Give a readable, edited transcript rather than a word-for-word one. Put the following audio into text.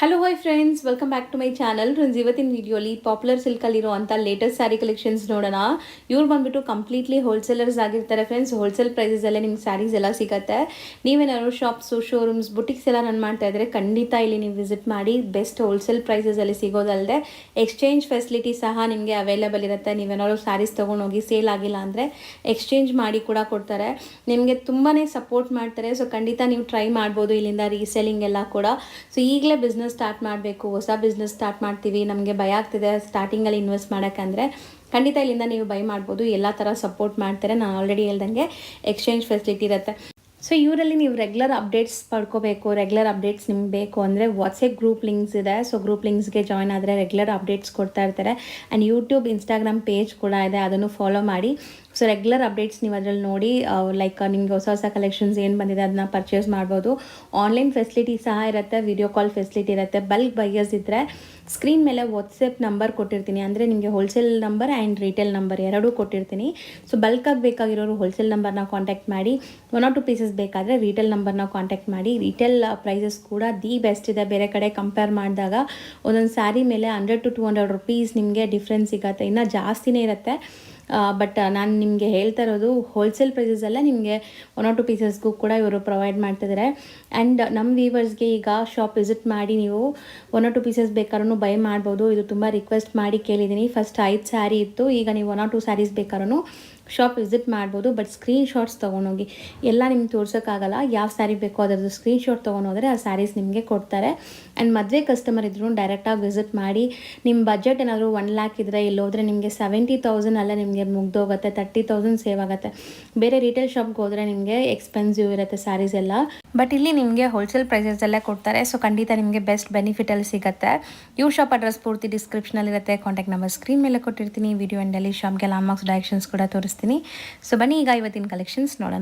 Hello hi friends, welcome back to my channel. Friends, ಇವತ್ತಿನ ವಿಡಿಯೋಲಿ popular ಸಿಲ್ಕಲ್ಲಿರುವಂಥ latest sari collections ನೋಡೋಣ. ಇವ್ರು ಬಂದುಬಿಟ್ಟು ಕಂಪ್ಲೀಟ್ಲಿ ಹೋಲ್ಸೇಲರ್ಸ್ ಆಗಿರ್ತಾರೆ ಫ್ರೆಂಡ್ಸ್. ಹೋಲ್ಸೇಲ್ ಪ್ರೈಸಲ್ಲೇ ನಿಮ್ಗೆ ಸ್ಯಾರೀಸ್ ಎಲ್ಲ ಸಿಗುತ್ತೆ. ನೀವೇನಾದ್ರು ಶಾಪ್ಸು, ಶೋರೂಮ್ಸ್, ಬುಟಿಕ್ಸ್ ಎಲ್ಲ ರನ್ ಮಾಡ್ತಾ ಇದ್ದರೆ ಖಂಡಿತ ಇಲ್ಲಿ ನೀವು ವಿಸಿಟ್ ಮಾಡಿ. ಬೆಸ್ಟ್ ಹೋಲ್ಸೇಲ್ ಪ್ರೈಸಲ್ಲಿ ಸಿಗೋದಲ್ಲದೆ ಎಕ್ಸ್ಚೇಂಜ್ ಫೆಸಿಲಿಟಿ ಸಹ ನಿಮಗೆ ಅವೈಲೇಬಲ್ ಇರುತ್ತೆ. ನೀವೇನಾದ್ರು ಸ್ಯಾರೀಸ್ ತೊಗೊಂಡೋಗಿ ಸೇಲ್ ಆಗಿಲ್ಲ ಅಂದರೆ ಎಕ್ಸ್ಚೇಂಜ್ ಮಾಡಿ ಕೂಡ ಕೊಡ್ತಾರೆ. ನಿಮಗೆ ತುಂಬಾ ಸಪೋರ್ಟ್ ಮಾಡ್ತಾರೆ. ಸೊ ಖಂಡಿತ ನೀವು ಟ್ರೈ ಮಾಡ್ಬೋದು ಇಲ್ಲಿಂದ ರೀಸೆಲ್ಲಿಂಗ್ ಎಲ್ಲ ಕೂಡ. ಸೊ ಈಗಲೇ ಬಿಸ್ನೆಸ್ ಸ್ಟಾರ್ಟ್ ಮಾಡಬೇಕು, ಹೊಸ ಬಿಸ್ನೆಸ್ ಸ್ಟಾರ್ಟ್ ಮಾಡ್ತೀವಿ, ನಮಗೆ ಭಯ ಆಗ್ತಿದೆ ಸ್ಟಾರ್ಟಿಂಗಲ್ಲಿ ಇನ್ವೆಸ್ಟ್ ಮಾಡೋಕ್ಕಂದರೆ ಖಂಡಿತ ಇಲ್ಲಿಂದ ನೀವು ಬೈ ಮಾಡ್ಬೋದು. ಎಲ್ಲ ಥರ ಸಪೋರ್ಟ್ ಮಾಡ್ತಾರೆ. ನಾನು ಆಲ್ರೆಡಿ ಹೇಳ್ದಂಗೆ ಎಕ್ಸ್ಚೇಂಜ್ ಫೆಸಿಲಿಟಿ ಇರುತ್ತೆ. ಸೊ ಇವರಲ್ಲಿ ನೀವು ರೆಗ್ಯುಲರ್ ಅಪ್ಡೇಟ್ಸ್ ಪಡ್ಕೋಬೇಕು. ರೆಗ್ಯುಲರ್ ಅಪ್ಡೇಟ್ಸ್ ನಿಮ್ಗೆ ಬೇಕು ಅಂದರೆ ವಾಟ್ಸಪ್ ಗ್ರೂಪ್ ಲಿಂಕ್ಸ್ ಇದೆ. ಸೊ ಗ್ರೂಪ್ ಲಿಂಕ್ಸ್ಗೆ ಜಾಯ್ನ್ ಆದರೆ ರೆಗ್ಯುಲರ್ ಅಪ್ಡೇಟ್ಸ್ ಕೊಡ್ತಾ ಇರ್ತಾರೆ. ಆ್ಯಂಡ್ ಯೂಟ್ಯೂಬ್, ಇನ್ಸ್ಟಾಗ್ರಾಮ್ ಪೇಜ್ ಕೂಡ ಇದೆ, ಅದನ್ನು ಫಾಲೋ ಮಾಡಿ. ಸೊ ರೆಗ್ಯುಲರ್ ಅಪ್ಡೇಟ್ಸ್ ನೀವು ಅದರಲ್ಲಿ ನೋಡಿ ಲೈಕ್ ನಿಮಗೆ ಹೊಸ ಹೊಸ ಕಲೆಕ್ಷನ್ಸ್ ಏನು ಬಂದಿದೆ ಅದನ್ನ ಪರ್ಚೇಸ್ ಮಾಡ್ಬೋದು. ಆನ್ಲೈನ್ ಫೆಸಿಲಿಟಿ ಸಹ ಇರುತ್ತೆ, ವಿಡಿಯೋ ಕಾಲ್ ಫೆಸಿಲಿಟಿ ಇರುತ್ತೆ. ಬಲ್ಕ್ ಬೈಯರ್ಸ್ ಇದ್ದರೆ ಸ್ಕ್ರೀನ್ ಮೇಲೆ ವಾಟ್ಸಪ್ ನಂಬರ್ ಕೊಟ್ಟಿರ್ತೀನಿ. ಅಂದರೆ ನಿಮಗೆ wholesale number and retail number ಎರಡೂ ಕೊಟ್ಟಿರ್ತೀನಿ. ಸೊ ಬಲ್ಕಾಗಿ ಬೇಕಾಗಿರೋರು ಹೋಲ್ಸೇಲ್ ನಂಬರ್ನ ಕಾಂಟ್ಯಾಕ್ಟ್ ಮಾಡಿ. 1 or 2 ಪೀಸಸ್ ಬೇಕಾದರೆ ರಿಟೇಲ್ ನಂಬರ್ನ ಕಾಂಟ್ಯಾಕ್ಟ್ ಮಾಡಿ. ರಿಟೇಲ್ ಪ್ರೈಸಸ್ ಕೂಡ ದಿ ಬೆಸ್ಟ್ ಇದೆ. ಬೇರೆ ಕಡೆ ಕಂಪೇರ್ ಮಾಡಿದಾಗ ಒಂದೊಂದು ಸ್ಯಾರಿ ಮೇಲೆ 100 to 200 ರುಪೀಸ್ ನಿಮಗೆ ಡಿಫ್ರೆನ್ಸ್ ಸಿಗುತ್ತೆ, ಇನ್ನೂ ಜಾಸ್ತಿನೇ ಇರುತ್ತೆ. ಬಟ್ ನಾನು ನಿಮಗೆ ಹೇಳ್ತಾ ಇರೋದು ಹೋಲ್ಸೇಲ್ ಪ್ರೈಸಸ್ಸೆಲ್ಲ ನಿಮಗೆ 1 or 2 ಪೀಸಸ್ಗೂ ಕೂಡ ಇವರು ಪ್ರೊವೈಡ್ ಮಾಡ್ತಿದ್ದಾರೆ. ಆ್ಯಂಡ್ ನಮ್ಮ ವ್ಯೂವರ್ಸ್ಗೆ ಈಗ ಶಾಪ್ ವಿಸಿಟ್ ಮಾಡಿ ನೀವು 1 or 2 ಪೀಸಸ್ ಬೇಕಾದ್ರೂ ಬೈ ಮಾಡ್ಬೋದು. ಇದು ತುಂಬ ರಿಕ್ವೆಸ್ಟ್ ಮಾಡಿ ಕೇಳಿದ್ದೀನಿ. ಫಸ್ಟ್ 5 ಸ್ಯಾರಿ ಇತ್ತು, ಈಗ ನೀವು 1 or 2 ಸ್ಯಾರೀಸ್ ಬೇಕಾದ್ರೂ ಶಾಪ್ ವಿಸಿಟ್ ಮಾಡ್ಬೋದು. ಬಟ್ ಸ್ಕ್ರೀನ್ ಶಾಟ್ಸ್ ತೊಗೊಂಡೋಗಿ, ಎಲ್ಲ ನಿಮ್ಗೆ ತೋರ್ಸೋಕ್ಕಾಗಲ್ಲ. ಯಾವ ಸ್ಯಾರಿ ಬೇಕೋ ಅದರದ್ದು ಸ್ಕ್ರೀನ್ ಶಾಟ್ ತೊಗೊಂಡೋದ್ರೆ ಆ ಸ್ಯಾರೀಸ್ ನಿಮಗೆ ಕೊಡ್ತಾರೆ. ಆ್ಯಂಡ್ ಮದುವೆ ಕಸ್ಟಮರ್ ಇದ್ರೂ ಡೈರೆಕ್ಟಾಗಿ ವಿಸಿಟ್ ಮಾಡಿ. ನಿಮ್ಮ ಬಜೆಟ್ ಏನಾದರೂ 1 lakh ಇದ್ದರೆ ಇಲ್ಲೋದ್ರೆ ನಿಮಗೆ 70,000 ಅಲ್ಲೇ ನಿಮಗೆ ಮುಗ್ದೋಗುತ್ತೆ, 30,000 ಸೇವ್ ಆಗುತ್ತೆ. ಬೇರೆ ರಿಟೇಲ್ ಶಾಪ್ಗೆ ಹೋದರೆ ನಿಮಗೆ ಎಕ್ಸ್ಪೆನ್ಸಿವ್ ಇರುತ್ತೆ ಸ್ಯಾರೀಸ್ ಎಲ್ಲ. ಬಟ್ ಇಲ್ಲಿ ನಿಮಗೆ ಹೋಲ್ಸೇಲ್ ಪ್ರೈಸಸ್ಸಲ್ಲೇ ಕೊಡ್ತಾರೆ. ಸೊ ಖಂಡಿತ ನಿಮಗೆ ಬೆಸ್ಟ್ ಬೆನಿಫಿಟಲ್ಲಿ ಸಿಗುತ್ತೆ. ಇವ್ರ ಶಾಪ್ ಅಡ್ರೆಸ್ ಪೂರ್ತಿ ಡಿಸ್ಕ್ರಿಪ್ಷನಲ್ಲಿರುತ್ತೆ. ಕಾಂಟ್ಯಾಕ್ಟ್ ನಂಬರ್ ಸ್ಕ್ರೀನ್ ಮೇಲೆ ಕೊಟ್ಟಿರ್ತೀನಿ. ವಿಡಿಯೋ ಎಂಡಲ್ಲಿ ಶಾಪ್ಗೆ ಲ್ಯಾಂಡ್ಮಾರ್ಕ್ಸ್ ಡೈರೆಕ್ಷನ್ಸ್ ಕೂಡ ತೋರಿಸ್ತೀನಿ. ಸೊ ಬನ್ನಿ ಈಗ ಇವತ್ತಿನ ಕಲೆಕ್ಷನ್ಸ್ ನೋಡೋಣ.